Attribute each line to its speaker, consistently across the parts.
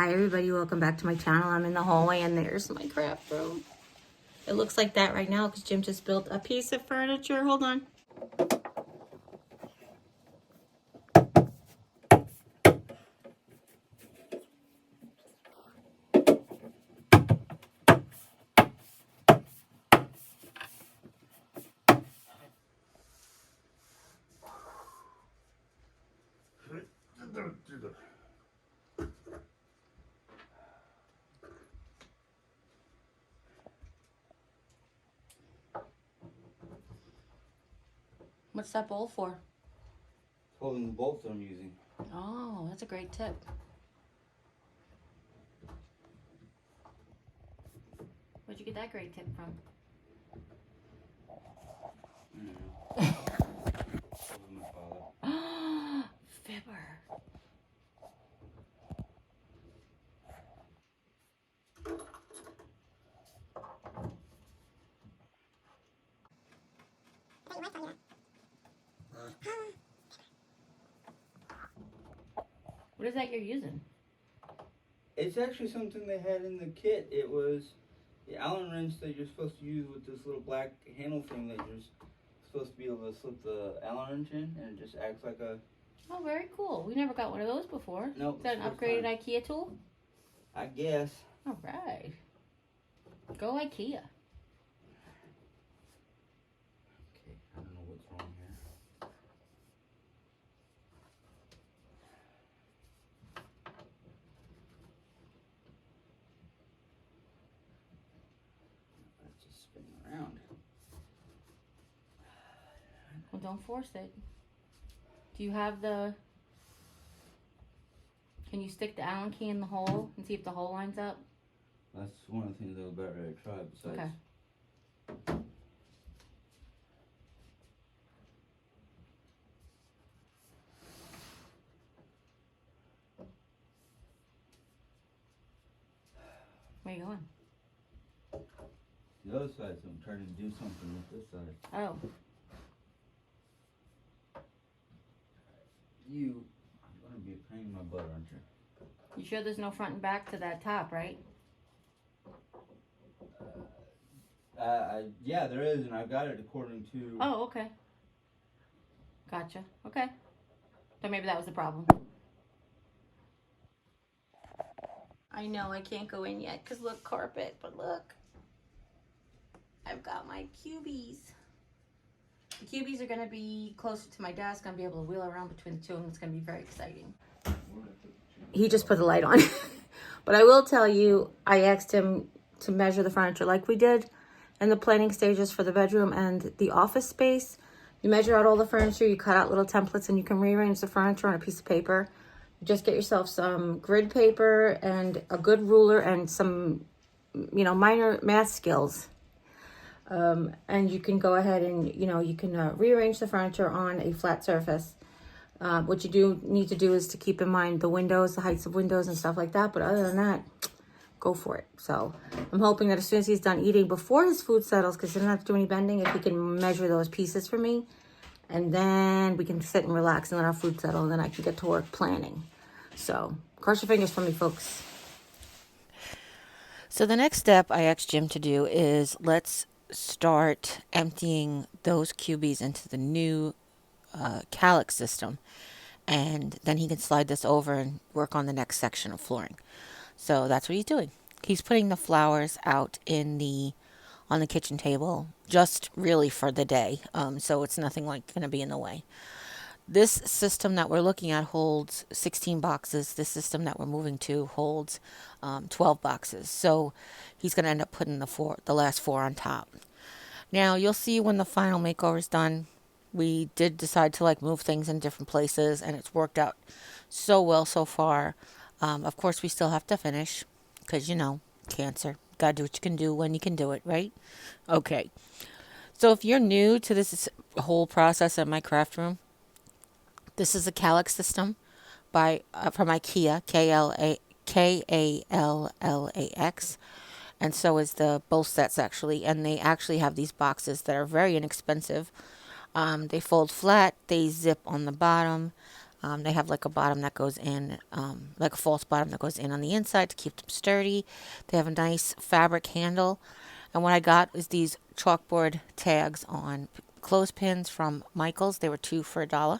Speaker 1: Hi everybody, welcome back to my channel. I'm in the hallway and there's my craft room. It looks like that right now because Jim just built a piece of furniture. Hold on. What's that bowl for?
Speaker 2: Holding the bolts I'm using.
Speaker 1: Oh, that's a great tip. Where'd you get that great tip from?
Speaker 2: My father.
Speaker 1: Fibber. What is that you're using?
Speaker 2: It's actually something they had in the kit. It was the Allen wrench that you're supposed to use with this little black handle thing that you're supposed to be able to slip the Allen wrench in, and it just acts like a...
Speaker 1: Oh, very cool. We never got one of those before.
Speaker 2: Nope.
Speaker 1: Is that an upgraded IKEA tool?
Speaker 2: I guess.
Speaker 1: All right. Go IKEA.
Speaker 2: Okay, I don't know what's wrong here. Let's just spin around.
Speaker 1: Well, don't force it. Do you have the... Can you stick the Allen key in the hole and see if the hole lines up?
Speaker 2: That's one of the things I was about ready to try besides...
Speaker 1: Okay. Where are you going?
Speaker 2: The other side, so I'm trying to do something with this side.
Speaker 1: Oh.
Speaker 2: You are going to be a pain in my butt, aren't you?
Speaker 1: You sure there's no front and back to that top, right?
Speaker 2: Yeah, there is, and I've got it according to...
Speaker 1: Oh, okay. Gotcha. Okay. So maybe that was the problem. I know I can't go in yet because look, carpet, but look. I've got my cubies. The cubies are going to be closer to my desk. I'll be able to wheel around between the two and it's going to be very exciting. He just put the light on. But I will tell you, I asked him to measure the furniture like we did in the planning stages for the bedroom and the office space. You measure out all the furniture, you cut out little templates, and you can rearrange the furniture on a piece of paper. You just get yourself some grid paper and a good ruler and some, minor math skills. And you can go ahead and, you can rearrange the furniture on a flat surface. What you do need to do is to keep in mind the windows, the heights of windows and stuff like that. But other than that, go for it. So I'm hoping that as soon as he's done eating, before his food settles, because he doesn't have to do any bending, if he can measure those pieces for me, and then we can sit and relax and let our food settle, and then I can get to work planning. So cross your fingers for me, folks. So the next step I asked Jim to do is let's start emptying those cubies into the new Kallax system, and then he can slide this over and work on the next section of flooring. So that's what he's doing. He's putting the flowers out on the kitchen table, just really for the day. So it's nothing like going to be in the way. This system that we're looking at holds 16 boxes. This system that we're moving to holds 12 boxes. So he's going to end up putting the last 4 on top. Now you'll see when the final makeover is done, we did decide to move things in different places, and it's worked out so well so far. Of course, we still have to finish because, cancer. Gotta do what you can do when you can do it, right? Okay. So if you're new to this whole process at my craft room, this is a Kallax system from IKEA, Kallax. And so is both sets, actually. And they actually have these boxes that are very inexpensive. They fold flat. They zip on the bottom. They have like a bottom that goes in, like a false bottom that goes in on the inside to keep them sturdy. They have a nice fabric handle. And what I got is these chalkboard tags on clothespins from Michael's. They were 2 for $1.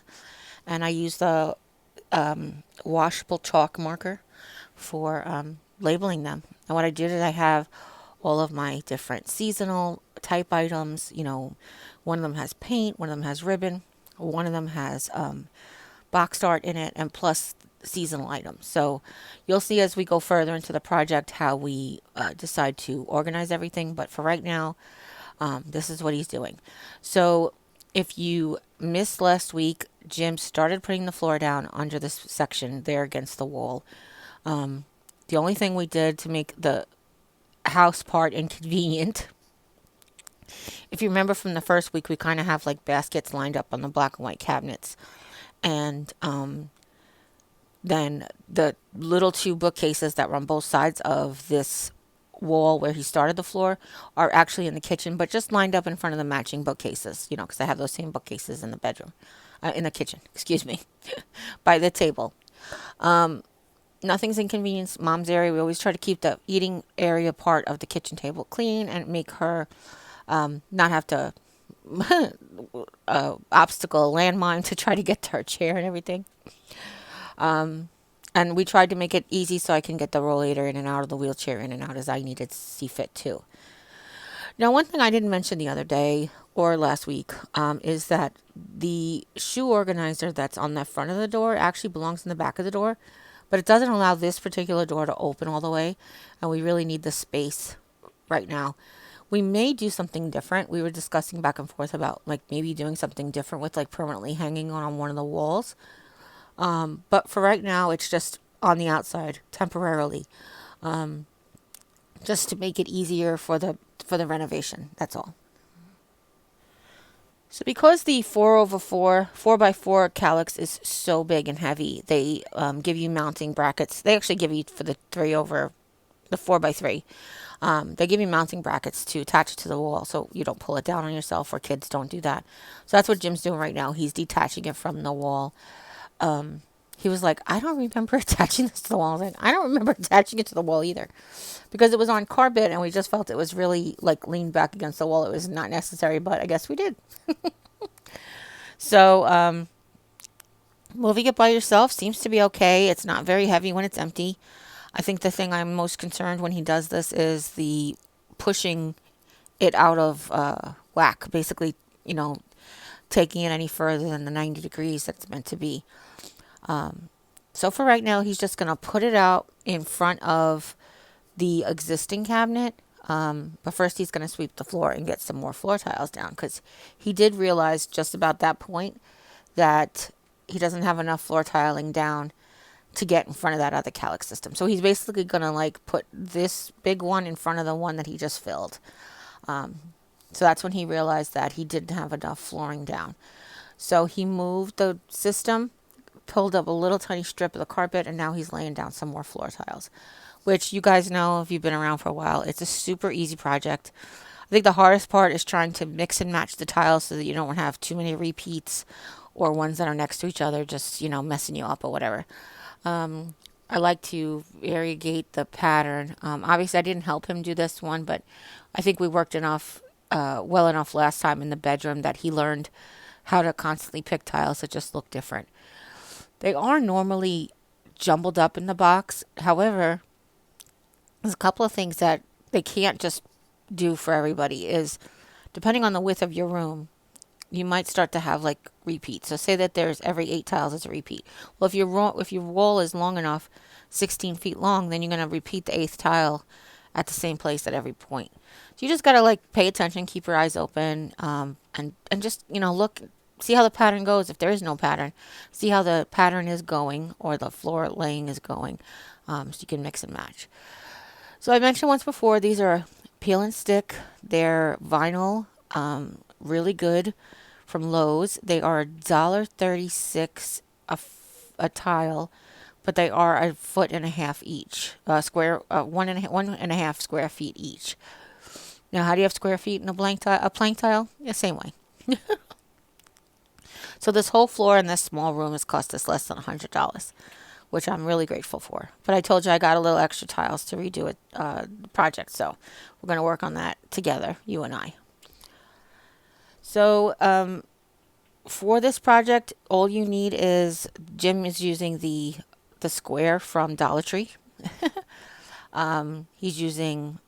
Speaker 1: And I used the washable chalk marker for labeling them. And what I did is I have all of my different seasonal type items. You know, one of them has paint, one of them has ribbon, one of them has box art in it, and plus seasonal items. So you'll see as we go further into the project how we decide to organize everything. But for right now, this is what he's doing. So if you missed last week, Jim started putting the floor down under this section there against the wall. The only thing we did to make the house part inconvenient, if you remember from the first week, we kind of have like baskets lined up on the black and white cabinets. And then the little 2 bookcases that were on both sides of this wall where he started the floor are actually in the kitchen, but just lined up in front of the matching bookcases, you know, because I have those same bookcases in the bedroom, in the kitchen, excuse me, by the table. Nothing's inconvenience Mom's area. We always try to keep the eating area part of the kitchen table clean and make her not have to obstacle landmine to try to get to her chair and everything. And we tried to make it easy so I can get the rollator in and out of the wheelchair in and out as I needed to see fit too. Now, one thing I didn't mention the other day or last week is that the shoe organizer that's on the front of the door actually belongs in the back of the door, but it doesn't allow this particular door to open all the way, and we really need the space right now. We may do something different. We were discussing back and forth about like maybe doing something different with like permanently hanging on one of the walls. But for right now, it's just on the outside temporarily, just to make it easier for the renovation. That's all. So because the 4x4 Kallax is so big and heavy, they give you mounting brackets. They actually give you for the 4x3. They give you mounting brackets to attach it to the wall so you don't pull it down on yourself, or kids don't do that. So that's what Jim's doing right now. He's detaching it from the wall. He was like, I don't remember attaching this to the wall. I was like, I don't remember attaching it to the wall either, because it was on carpet and we just felt it was really like leaned back against the wall. It was not necessary, but I guess we did. So moving it by yourself seems to be okay. It's not very heavy when it's empty. I think the thing I'm most concerned when he does this is the pushing it out of whack, basically, you know, taking it any further than the 90 degrees that's meant to be. So for right now, he's just going to put it out in front of the existing cabinet. But first he's going to sweep the floor and get some more floor tiles down, because he did realize just about that point that he doesn't have enough floor tiling down to get in front of that other Kallax system. So he's basically going to like put this big one in front of the one that he just filled. So that's when he realized that he didn't have enough flooring down. So he moved the system, pulled up a little tiny strip of the carpet, and now he's laying down some more floor tiles, which you guys know if you've been around for a while. It's a super easy project. I think the hardest part is trying to mix and match the tiles so that you don't have too many repeats or ones that are next to each other just, you know, messing you up or whatever. I like to variegate the pattern. Obviously, I didn't help him do this one, but I think we worked well enough last time in the bedroom that he learned how to constantly pick tiles that just look different. They are normally jumbled up in the box. However, there's a couple of things that they can't just do for everybody. Is depending on the width of your room, you might start to have like repeats. So say that there's every 8 tiles is a repeat. Well, if your wall is long enough, 16 feet long, then you're going to repeat the 8th tile at the same place at every point. So you just got to like pay attention, keep your eyes open, and just, you know, look, see how the pattern goes. If there is no pattern, see how the pattern is going or the floor laying is going, so you can mix and match. So I mentioned once before, these are peel and stick. They're vinyl, really good, from Lowe's. They are $1.36 a tile, but they are 1.5 foot each, square, 1.5 square feet each. Now, how do you have square feet in a plank tile? Yeah, same way. So this whole floor in this small room has cost us less than $100, which I'm really grateful for. But I told you I got a little extra tiles to redo it project, so we're going to work on that together, you and I. So for this project, all you need is Jim is using the square from Dollar Tree. He's using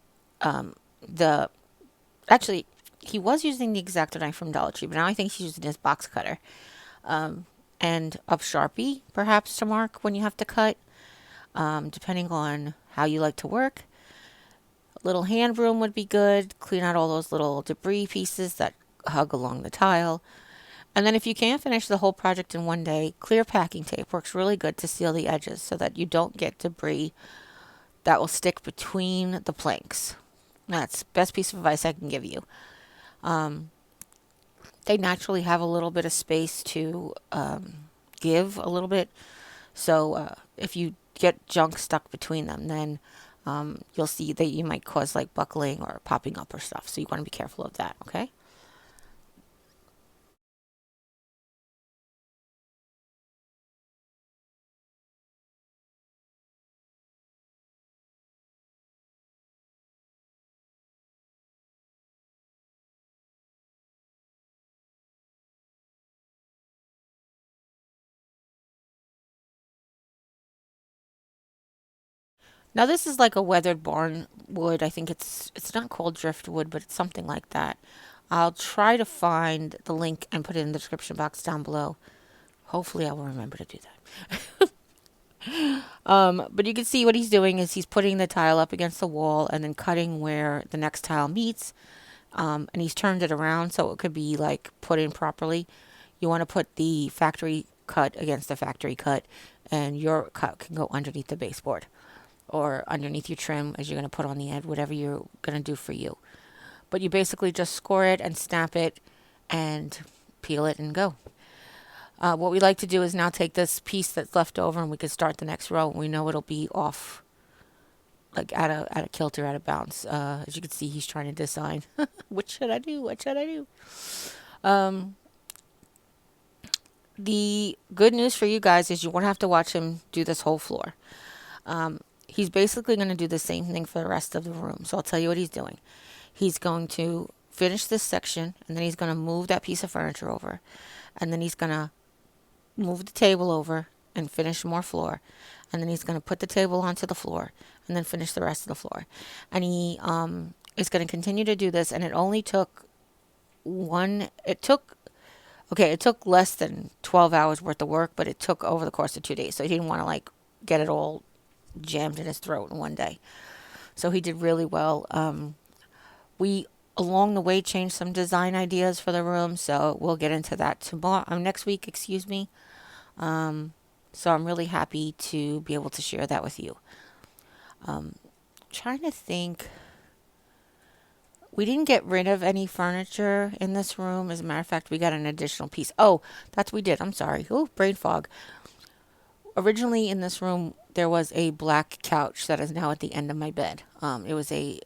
Speaker 1: the actually he was using the X-Acto knife from Dollar Tree, but now I think he's using his box cutter and a Sharpie perhaps to mark when you have to cut, depending on how you like to work. A little hand broom would be good. Clean out all those little debris pieces that hug along the tile. And then if you can't finish the whole project in one day, clear packing tape works really good to seal the edges so that you don't get debris that will stick between the planks. That's the best piece of advice I can give you. They naturally have a little bit of space to give a little bit. So if you get junk stuck between them, then you'll see that you might cause like buckling or popping up or stuff. So you want to be careful of that, okay? Now this is like a weathered barn wood. I think it's not called driftwood, but it's something like that. I'll try to find the link and put it in the description box down below. Hopefully I will remember to do that. But you can see what he's doing is he's putting the tile up against the wall and then cutting where the next tile meets. And he's turned it around so it could be like put in properly. You want to put the factory cut against the factory cut, and your cut can go underneath the baseboard or underneath your trim as you're going to put on the end, whatever you're going to do for you. But you basically just score it and snap it and peel it and go. What we like to do is now take this piece that's left over and we can start the next row. We know it'll be off, like out of kilter, out of bounds. As you can see, he's trying to design. What should I do? What should I do? The good news for you guys is you won't have to watch him do this whole floor. He's basically going to do the same thing for the rest of the room. So I'll tell you what he's doing. He's going to finish this section, and then he's going to move that piece of furniture over. And then he's going to move the table over and finish more floor. And then he's going to put the table onto the floor and then finish the rest of the floor. And he is going to continue to do this. And it only took it took less than 12 hours worth of work, but it took over the course of 2 days. So he didn't want to like get it all jammed in his throat in one day. So he did really well. We along the way changed some design ideas for the room, so we'll get into that tomorrow, next week, excuse me. So I'm really happy to be able to share that with you. Trying to think. We didn't get rid of any furniture in this room. As a matter of fact, we got an additional piece. Oh, that's what we did. I'm sorry. Oh, brain fog. Originally in this room, there was a black couch that is now at the end of my bed. It was a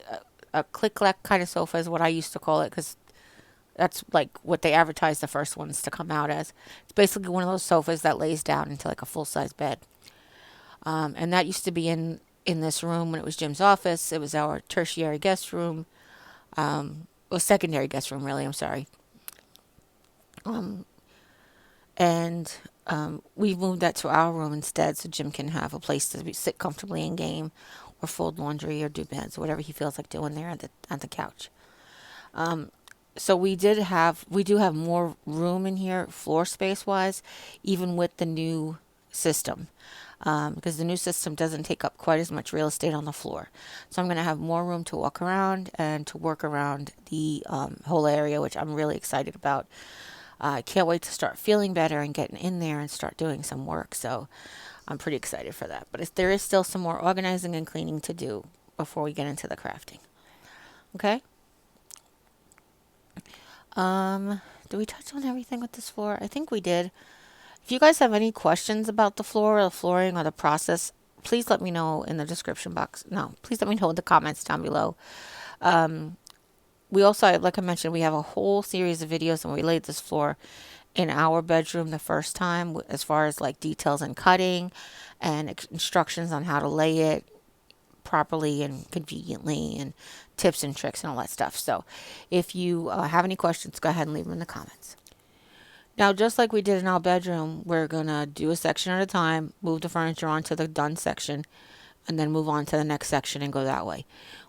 Speaker 1: click-clack kind of sofa is what I used to call it, because that's like what they advertised the first ones to come out as. It's basically one of those sofas that lays down into like a full-size bed. And that used to be in this room when it was Jim's office. It was our tertiary guest room. Well, secondary guest room, really. I'm sorry. And we've moved that to our room instead, so Jim can have a place to sit comfortably and game, or fold laundry, or do beds, whatever he feels like doing there at the couch. So we do have more room in here, floor space wise, even with the new system. Because the new system doesn't take up quite as much real estate on the floor. So I'm going to have more room to walk around and to work around the whole area, which I'm really excited about. I can't wait to start feeling better and getting in there and start doing some work. So I'm pretty excited for that. But there is still some more organizing and cleaning to do before we get into the crafting. Okay? Did we touch on everything with this floor? I think we did. If you guys have any questions about the floor or the flooring or the process, please let me know in the description box. No, please let me know in the comments down below. We also, like I mentioned, we have a whole series of videos on we laid this floor, in our bedroom the first time, as far as like details and cutting and instructions on how to lay it properly and conveniently and tips and tricks and all that stuff. So if you have any questions, go ahead and leave them in the comments. Now, just like we did in our bedroom, we're going to do a section at a time, move the furniture onto the done section, and then move on to the next section and go that way.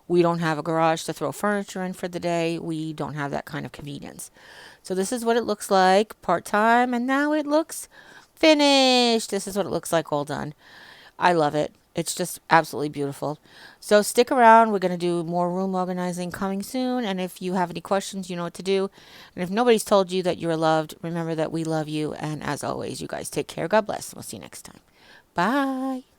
Speaker 1: We don't have a garage to throw furniture in for the day. We don't have that kind of convenience. So this is what it looks like part-time, and now it looks finished. This is what it looks like all done. I love it. It's just absolutely beautiful. So stick around. We're going to do more room organizing coming soon. And if you have any questions, you know what to do. And if nobody's told you that you're loved, remember that we love you. And as always, you guys take care. God bless. We'll see you next time. Bye.